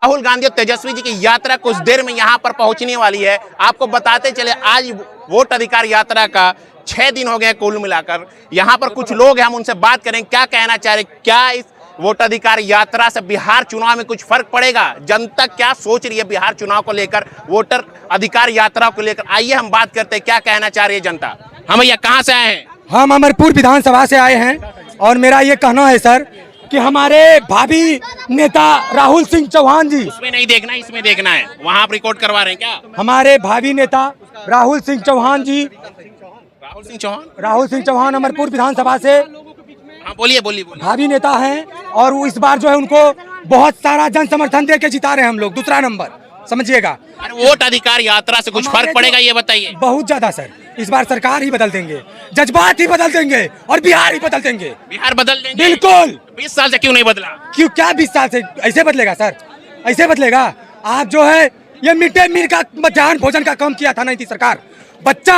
राहुल गांधी और तेजस्वी जी की यात्रा कुछ देर में यहां पर पहुंचने वाली है। आपको बताते चले आज वोट अधिकार यात्रा का 6 दिन हो गए कुल मिलाकर। यहां पर कुछ लोग हैं, हम उनसे बात करें क्या कहना चाह रहे, क्या इस वोटाधिकार यात्रा से बिहार चुनाव में कुछ फर्क पड़ेगा, जनता क्या सोच रही है बिहार चुनाव को लेकर, वोटर अधिकार यात्रा को लेकर। आइए हम बात करते हैं क्या कहना चाह रही है जनता। हम भैया कहाँ से आए हैं? हम अमरपुर विधानसभा से आए हैं और मेरा ये कहना है सर कि हमारे भावी नेता राहुल सिंह चौहान जी, उसमें नहीं देखना इसमें देखना है, वहाँ आप रिकॉर्ड करवा रहे हैं क्या? हमारे भावी नेता राहुल सिंह चौहान जी, राहुल सिंह चौहान अमरपुर विधानसभा से हाँ बोलिए बोलिए बोलिए। भावी नेता हैं और वो इस बार जो है उनको बहुत सारा जन समर्थन दे के जिता रहे हैं हम लोग, दूसरा नंबर समझिएगा। वोट अधिकार यात्रा से कुछ फर्क पड़ेगा ये बताइए। बहुत ज्यादा सर, इस बार सरकार ही बदल देंगे, जज्बात ही बदल देंगे और बिहार ही बदल देंगे। बिहार बदल देंगे बिल्कुल। 20 साल से क्यों नहीं बदला? क्यों क्या 20 साल से ऐसे बदलेगा सर? ऐसे बदलेगा? आप जो है ये मिड डे मील का मध्याह्न भोजन का काम किया था नहीं थी सरकार, बच्चा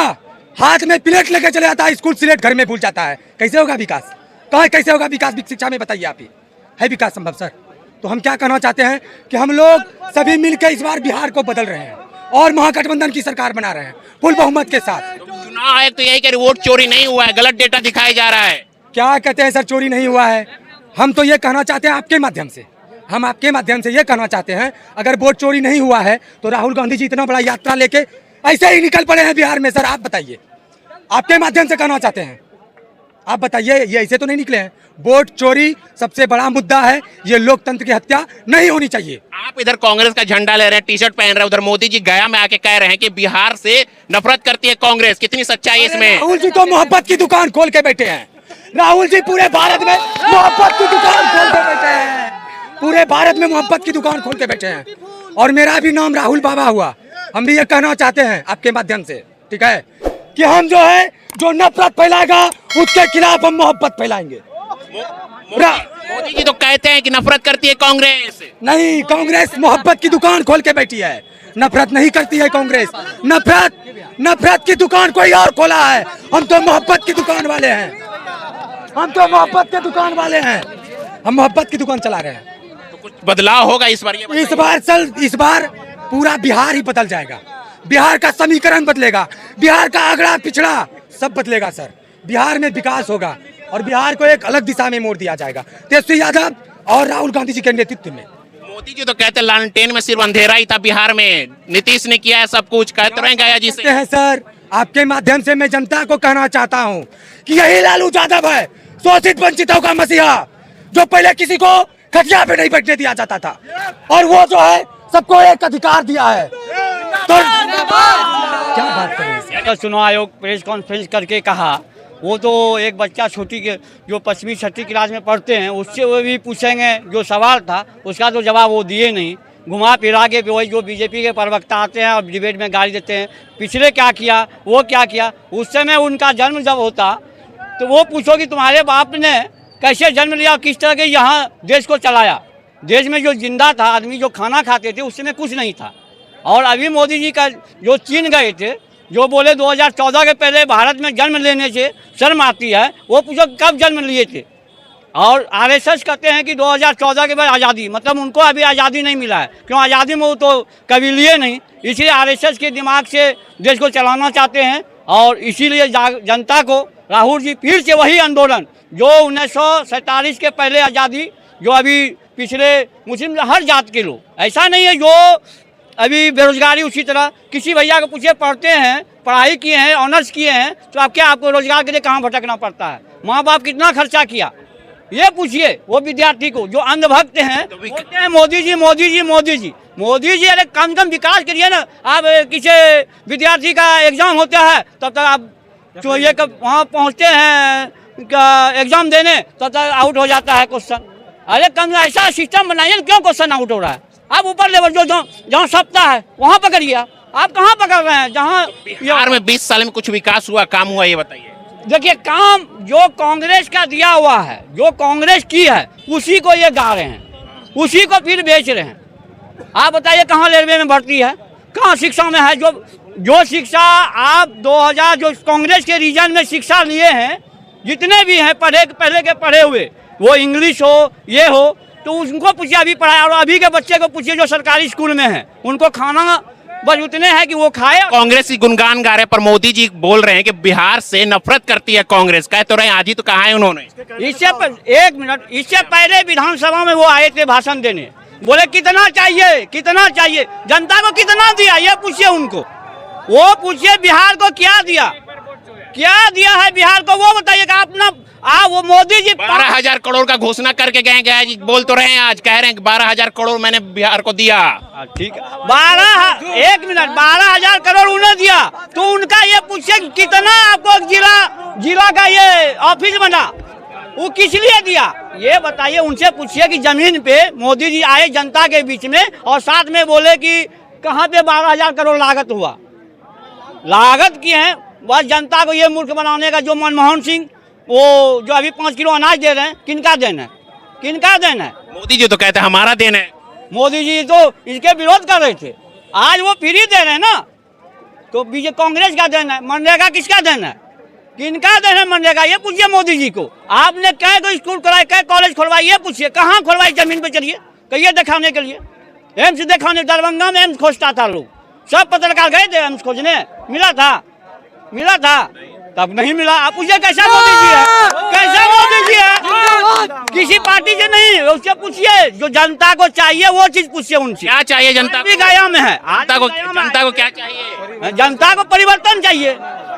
हाथ में प्लेट लेके चले जाता है स्कूल, स्लेट घर में भूल जाता है, कैसे होगा विकास? कैसे होगा विकास शिक्षा में बताइए आप ही, है विकास संभव सर? तो हम क्या कहना चाहते हैं कि हम लोग सभी मिलकर इस बार बिहार को बदल रहे हैं और महागठबंधन की सरकार बना रहे हैं फुल बहुमत के साथ। चुनाव आयोग तो यही कह रही वोट चोरी नहीं हुआ है, गलत डेटा दिखाया जा रहा है। क्या कहते हैं सर चोरी नहीं हुआ है? हम तो ये कहना चाहते हैं आपके माध्यम से, हम आपके माध्यम से ये कहना चाहते हैं अगर वोट चोरी नहीं हुआ है तो राहुल गांधी जी इतना बड़ा यात्रा लेके ऐसे ही निकल पड़े हैं बिहार में। सर आप बताइए, आपके माध्यम से कहना चाहते हैं, आप बताइए ये ऐसे तो नहीं निकले हैं। वोट चोरी सबसे बड़ा मुद्दा है, ये लोकतंत्र की हत्या नहीं होनी चाहिए। आप इधर कांग्रेस का झंडा ले रहे हैं, टी शर्ट पहन रहे हैं, उधर मोदी जी गया में आके कह रहे हैं कि बिहार से नफरत करती है कांग्रेस। कितनी सच्चाई है इसमें? राहुल जी तो मोहब्बत की दुकान खोल के बैठे हैं। राहुल जी पूरे भारत में मोहब्बत की दुकान खोल के बैठे हैं, पूरे भारत में मोहब्बत की दुकान खोल के बैठे हैं। और मेरा भी नाम राहुल बाबा हुआ। हम भी ये कहना चाहते हैं आपके माध्यम से, ठीक है, कि हम जो है जो नफरत फैलाएगा उसके खिलाफ हम मोहब्बत फैलाएंगे। मोदी जी तो कहते हैं कि नफरत करती है कांग्रेस। नहीं, कांग्रेस मोहब्बत की दुकान खोल के बैठी है, नफरत नहीं करती है कांग्रेस। नफरत की दुकान कोई और खोला है, हम तो मोहब्बत की दुकान वाले हैं, हम तो मोहब्बत के दुकान वाले हैं, हम मोहब्बत की दुकान चला रहे हैं। तो कुछ बदलाव होगा इस बार? इस बार पूरा बिहार ही बदल जाएगा, बिहार का समीकरण बदलेगा, बिहार का अगड़ा पिछड़ा सब बदलेगा सर। बिहार में विकास होगा और बिहार को एक अलग दिशा में मोड़ दिया जाएगा तेजस्वी यादव और राहुल गांधी जी के नेतृत्व में। मोदी जी तो कहते हैं लालटेन में सिर्फ अंधेरा ही था बिहार में, नीतीश ने किया है सब कुछ, कहते रहे गया जी से। हैं सर, आपके माध्यम से मैं जनता को कहना चाहता हूँ कि यही लालू यादव है, शोषित वंचितों का मसीहा, जो पहले किसी को खटिया पे नहीं बैठने दिया जाता था और वो जो है सबको एक अधिकार दिया है। तो क्या बात कर रहे हैं? चुनाव आयोग प्रेस कॉन्फ्रेंस करके कहा, वो तो एक बच्चा छोटी के जो 5वीं 6वीं क्लास में पढ़ते हैं उससे वो भी पूछेंगे, जो सवाल था उसका तो जवाब वो दिए नहीं, घुमा फिरा के वही जो बीजेपी के प्रवक्ता आते हैं और डिबेट में गाली देते हैं, पिछले क्या किया वो क्या किया। उस समय उनका जन्म जब होता तो वो पूछो कि तुम्हारे बाप ने कैसे जन्म लिया, किस तरह के यहाँ देश को चलाया। देश में जो जिंदा था आदमी, जो खाना खाते थे, उस समय कुछ नहीं था। और अभी मोदी जी का जो चीन गए थे, जो बोले 2014 के पहले भारत में जन्म लेने से शर्म आती है, वो पूछो कब जन्म लिए थे। और आरएसएस कहते हैं कि 2014 के बाद आज़ादी, मतलब उनको अभी आज़ादी नहीं मिला है, क्यों? आज़ादी में वो तो कभी लिए नहीं, इसलिए आरएसएस के दिमाग से देश को चलाना चाहते हैं। और इसीलिए जनता को राहुल जी फिर से वही आंदोलन जो 1947 के पहले आज़ादी, जो अभी पिछले मुस्लिम हर जात के लोग, ऐसा नहीं है जो अभी बेरोजगारी, उसी तरह किसी भैया को पूछिए पढ़ते हैं, पढ़ाई किए हैं, ऑनर्स किए हैं, तो आप क्या आपको रोजगार के लिए कहाँ भटकना पड़ता है? माँ बाप कितना खर्चा किया ये पूछिए वो विद्यार्थी को जो अंधभक्त हैं, बोलते हैं मोदी जी मोदी जी मोदी जी मोदी जी। अरे कम से कम विकास करिए ना। आप किसी विद्यार्थी का एग्जाम होता है तब तक आप जो ये वहाँ पहुँचते हैं एग्जाम देने तब तक आउट हो जाता है क्वेश्चन। अरे कम ऐसा सिस्टम बनाइए, क्यों क्वेश्चन आउट हो रहा है? आप ऊपर लेवल जो जहाँ सत्ता है वहाँ पकड़िए। आप कहाँ पकड़ रहे हैं? जहाँ बिहार में 20 साल में कुछ विकास हुआ, काम हुआ, ये बताइए। देखिए, काम जो कांग्रेस का दिया हुआ है, जो कांग्रेस की है, उसी को ये गा रहे हैं, उसी को फिर बेच रहे हैं। आप बताइए कहाँ रेलवे में भर्ती है, कहाँ शिक्षा में है? जो शिक्षा आप 2000 जो कांग्रेस के रीजन में शिक्षा लिए हैं, जितने भी हैं पहले के पढ़े हुए, वो इंग्लिश हो ये हो, तो उनको पूछिए अभी पढ़ाया, और अभी के बच्चे को पूछिए जो सरकारी स्कूल में है, उनको खाना बस उतने हैं कि वो खाए। कांग्रेस की गुणगान गा रहे हैं, पर मोदी जी बोल रहे हैं कि बिहार से नफरत करती है कांग्रेस। कह तो रहे हैं, आज ही तो कहा है उन्होंने। एक मिनट, इससे पहले विधानसभा में वो आए थे भाषण देने, बोले कितना चाहिए, कितना चाहिए, जनता को कितना दिया, ये पूछिए उनको। वो पूछिए बिहार को क्या दिया, क्या दिया है बिहार को, वो बताइएगा अपना। वो मोदी जी 12,000 करोड़ का घोषणा करके गए जी, बोल तो रहे हैं, आज कह रहे हैं कि 12,000 करोड़ मैंने बिहार को दिया। ठीक है, 12,000 करोड़ उन्हें दिया, तो उनका ये पूछे कितना आपको जिला का ये ऑफिस बना, वो किस लिए दिया, ये बताइए। उनसे पूछिए कि जमीन पे मोदी जी आए जनता के बीच में और साथ में बोले कि कहाँ पे 12,000 करोड़ लागत हुआ, लागत की है बस जनता को ये मुल्क बनाने का। जो मनमोहन सिंह वो जो अभी 5 किलो अनाज दे रहे हैं, किनका देना है, किनका देना है? मोदी जी तो कहते हैं हमारा देना है। मोदी जी तो इसके विरोध कर रहे थे, आज वो फ्री दे रहे हैं ना, तो बीजेपी कांग्रेस का देना है। मनरेगा किसका देना है, किनका देना है मनरेगा, ये पूछिए मोदी जी को। आपने कै को स्कूल खुलवाए, कै कॉलेज खुलवाए, ये पूछिए। कहाँ खुलवाई, जमीन पे चलिए, कहिए दिखाने के लिए। एम्स दिखाने, दरभंगा में एम्स खोजता था लोग, सब पत्रकार गए थे एम्स खोजने, मिला था, मिला था, तब नहीं मिला। आप पूछिए कैसा मोदी जी है, कैसा मोदी जी है, किसी पार्टी से नहीं, उससे पूछिए जो जनता को चाहिए वो चीज पूछिए उनसे। क्या चाहिए जनता भी गया में है, जनता को क्या चाहिए? जनता को परिवर्तन चाहिए,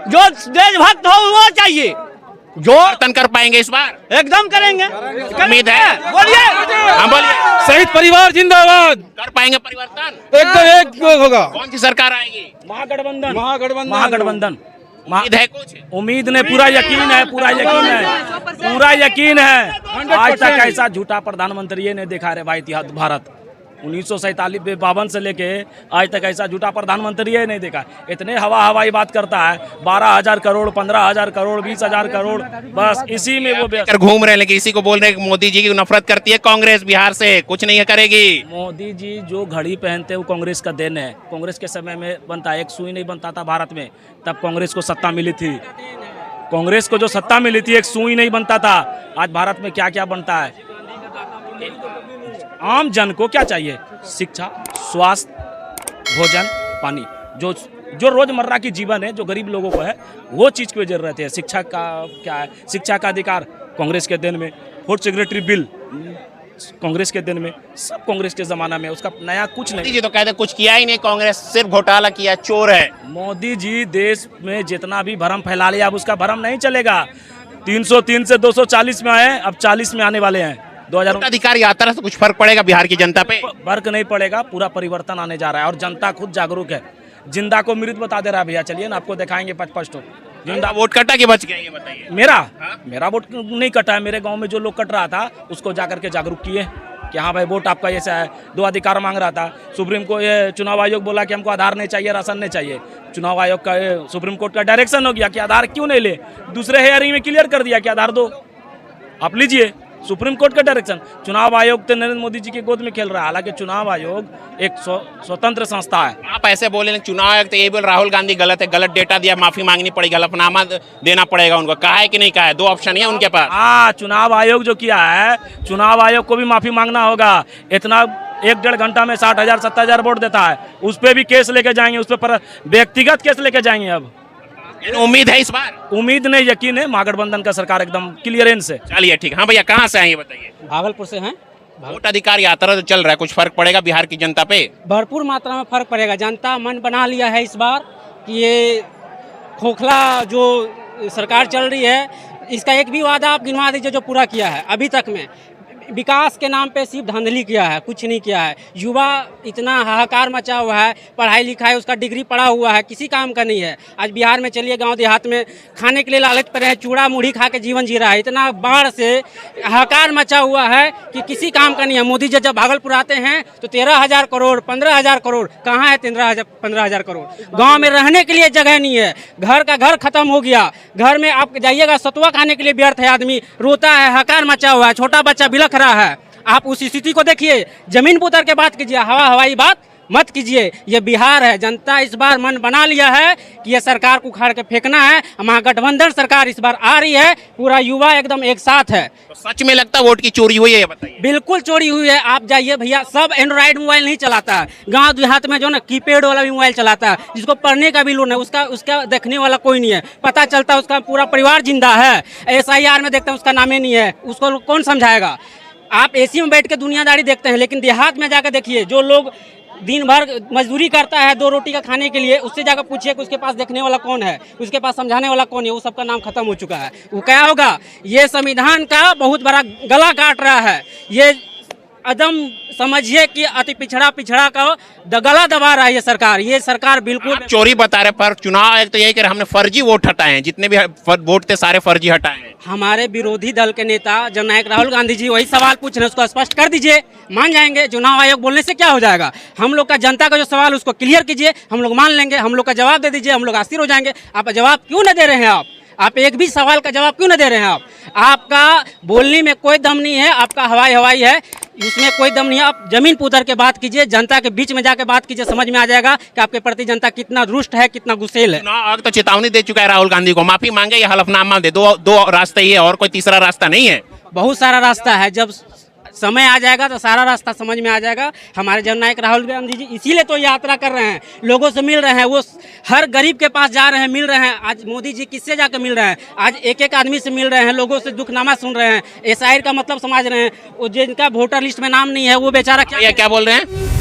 जो देशभक्त हो वो चाहिए, जो परिवर्तन कर पाएंगे इस बार? एकदम करेंगे, उम्मीद है। बोलिए, हाँ बोलिए। शहीद परिवार जिंदाबाद। कर पाएंगे परिवर्तन? एकदम एक होगा। कौन सी सरकार आएगी? महागठबंधन। उम्मीद है कुछ? उम्मीद ने पूरा यकीन है, पूरा यकीन है, पूरा यकीन है। आज तक ऐसा झूठा प्रधानमंत्री ने देखा रे भाई इतिहास भारत 1947 से लेके आज तक ऐसा झूठा प्रधानमंत्री नहीं देखा। इतने हवाई बात करता है, 12,000 करोड़, 15,000 करोड़, 20,000 करोड़, बस इसी में वो कर घूम रहे हैं। लेकिन इसी को बोल रहे हैं कि मोदी जी की नफरत करती है कांग्रेस, बिहार से कुछ नहीं करेगी। मोदी जी जो घड़ी पहनते वो कांग्रेस का देन है। कांग्रेस के समय में बनता, एक सुई नहीं बनता था भारत में, तब कांग्रेस को सत्ता मिली थी। कांग्रेस को जो सत्ता मिली थी, एक सुई नहीं बनता था। आज भारत में क्या क्या बनता है। आम जन को क्या चाहिए? शिक्षा, स्वास्थ्य, भोजन, पानी, जो रोजमर्रा की जीवन है, जो गरीब लोगों को है, वो चीज़ की जरूरत है। शिक्षा का क्या है? शिक्षा का अधिकार कांग्रेस के दिन में, फूड सिक्योरिटी बिल कांग्रेस के दिन में, सब कांग्रेस के जमाना में, उसका नया कुछ नहीं। मोदी जी तो कहते कुछ किया ही नहीं, कांग्रेस सिर्फ घोटाला किया, चोर है। मोदी जी देश में जितना भी भरम फैला लिया, अब उसका भरम नहीं चलेगा। 303 से 240 में आए, अब 40 में आने वाले हैं। 2000 अधिकार यात्रा से कुछ फर्क पड़ेगा बिहार की जनता पे? फर्क नहीं पड़ेगा, पूरा परिवर्तन आने जा रहा है और जनता खुद जागरूक है। जिंदा को मृत बता दे रहा है भैया, चलिए ना आपको दिखाएंगे 5-5 तो। जिंदा वोट कटा के बच गए, ये बताइए। मेरा वोट नहीं कटा है। मेरे गांव में जो लोग कट रहा था उसको जाकर के जागरूक किए कि हाँ भाई वोट आपका ऐसा है। 2 अधिकार मांग रहा था, सुप्रीम को ये चुनाव आयोग बोला कि हमको आधार नहीं चाहिए, राशन नहीं चाहिए। चुनाव आयोग का सुप्रीम कोर्ट का डायरेक्शन हो गया कि आधार क्यों नहीं ले। दूसरे हेयरिंग में क्लियर कर दिया कि आधार दो, आप लीजिए। सुप्रीम कोर्ट का डायरेक्शन। चुनाव आयोग तो नरेंद्र मोदी जी की गोद में खेल रहा है। हालांकि चुनाव आयोग एक स्वतंत्र संस्था है। आप ऐसे बोले, चुनाव आयोग तो ये बोल राहुल गांधी गलत है, गलत डेटा दिया, माफी मांगनी पड़ेगी, हलफनामा देना पड़ेगा उनको। कहा है कि नहीं कहा है? 2 ऑप्शन है उनके पास। हाँ, चुनाव आयोग जो किया है, चुनाव आयोग को भी माफी मांगना होगा। इतना 1-1.5 घंटा में 60,000 70,000 वोट देता है, उस पर भी केस लेके जाएंगे, उस पर व्यक्तिगत केस लेके जाएंगे। अब उम्मीद है इस बार? उम्मीद नहीं, यकीन है। महागठबंधन का सरकार एकदम क्लियरेंस है। चलिए ठीक। हाँ भैया, कहाँ से आए ये बताइए? भागलपुर से हैं। वोट अधिकार यात्रा जो चल रहा है, कुछ फर्क पड़ेगा बिहार की जनता पे? भरपूर मात्रा में फर्क पड़ेगा। जनता मन बना लिया है इस बार कि ये खोखला जो सरकार चल रही है, इसका एक भी वादा आप गिनवा दीजिए जो पूरा किया है अभी तक में। विकास के नाम पे सिर्फ धांधली किया है, कुछ नहीं किया है। युवा इतना हाहाकार मचा हुआ है, पढ़ाई लिखाई उसका डिग्री पड़ा हुआ है, किसी काम का नहीं है। आज बिहार में चलिए, गांव देहात में खाने के लिए लालच पर है, चूड़ा मुढ़ी खा के जीवन जी रहा है। इतना बाढ़ से हाहाकार मचा हुआ है कि किसी काम का नहीं है। मोदी जी जब भागलपुर आते हैं तो 13,000 करोड़ 15,000 करोड़, कहाँ है 15,000 करोड़? गाँव में रहने के लिए जगह नहीं है, घर का घर खत्म हो गया। घर में आप जाइएगा, सतुआ खाने के लिए व्यर्थ है, आदमी रोता है, हाहाकार मचा हुआ है, छोटा बच्चा बिलख रहा है। आप उस स्थिति को देखिए, जमीन पर उतर के बात कीजिए। हवाई बात मत कीजिए। ये बिहार है, जनता इस बार मन बना लिया है कि ये सरकार को उखाड़ के फेंकना है। महागठबंधन सरकार इस बार आ रही है, पूरा युवा एकदम एक साथ है। तो सच में लगता है वोट की चोरी हुई है, ये बताइए। बिल्कुल चोरी हुई है। आप जाइए भैया, सब एंड्रॉइड मोबाइल नहीं चलाता है, गांव देहात में जो ना कीपैड वाला भी मोबाइल चलाता है, जिसको पढ़ने का भी लोन है, उसका देखने वाला कोई नहीं है। पता चलता है उसका पूरा परिवार जिंदा है, SIR में देखते हैं उसका नाम ही नहीं है, उसको कौन समझाएगा। आप AC में बैठ के दुनियादारी देखते हैं, लेकिन देहात में जाकर देखिए, जो लोग दिन भर मजदूरी करता है 2 रोटी का खाने के लिए, उससे जाकर पूछिए कि उसके पास देखने वाला कौन है, उसके पास समझाने वाला कौन है। वो सबका नाम खत्म हो चुका है। वो क्या होगा, ये संविधान का बहुत बड़ा गला काट रहा है। ये एकदम समझिए कि अति पिछड़ा का गला दबा रहा है ये सरकार। ये सरकार बिल्कुल आप चोरी बता रहे, पर चुनाव आयोग तो यही कह रहे हमने फर्जी वोट हटाए हैं, जितने भी वोट थे सारे फर्जी हटाए हैं। हमारे विरोधी दल के नेता जननायक राहुल गांधी जी वही सवाल पूछ रहे हैं, उसको स्पष्ट कर दीजिए, मान जाएंगे। चुनाव आयोग बोलने से क्या हो जाएगा। हम लोग का जनता का जो सवाल उसको क्लियर कीजिए, हम लोग मान लेंगे। हम लोग का जवाब दे दीजिए, हम लोग अस्थिर हो जाएंगे। आप जवाब क्यों न दे रहे हैं? आप एक भी सवाल का जवाब क्यों न दे रहे हैं? आपका बोलने में कोई दम नहीं है, आपका हवाई है, उसमें कोई दम नहीं है। आप जमीन पर उतर के बात कीजिए, जनता के बीच में जाके बात कीजिए, समझ में आ जाएगा कि आपके प्रति जनता कितना रुष्ट है, कितना गुस्सेल है। चुनाव आयोग तो चेतावनी दे चुका है राहुल गांधी को, माफी मांगे या हलफनामा दे। दो रास्ते ही है, और कोई तीसरा रास्ता नहीं है। बहुत सारा रास्ता है, जब समय आ जाएगा तो सारा रास्ता समझ में आ जाएगा। हमारे जननायक राहुल गांधी जी इसीलिए तो यात्रा कर रहे हैं, लोगों से मिल रहे हैं, वो हर गरीब के पास जा रहे हैं, मिल रहे हैं। आज मोदी जी किससे जाकर मिल रहे हैं? आज एक आदमी से मिल रहे हैं, लोगों से दुखनामा सुन रहे हैं, SIR का मतलब समझ रहे हैं। वो जिनका वोटर लिस्ट में नाम नहीं है वो बेचारा क्या बोल रहे हैं?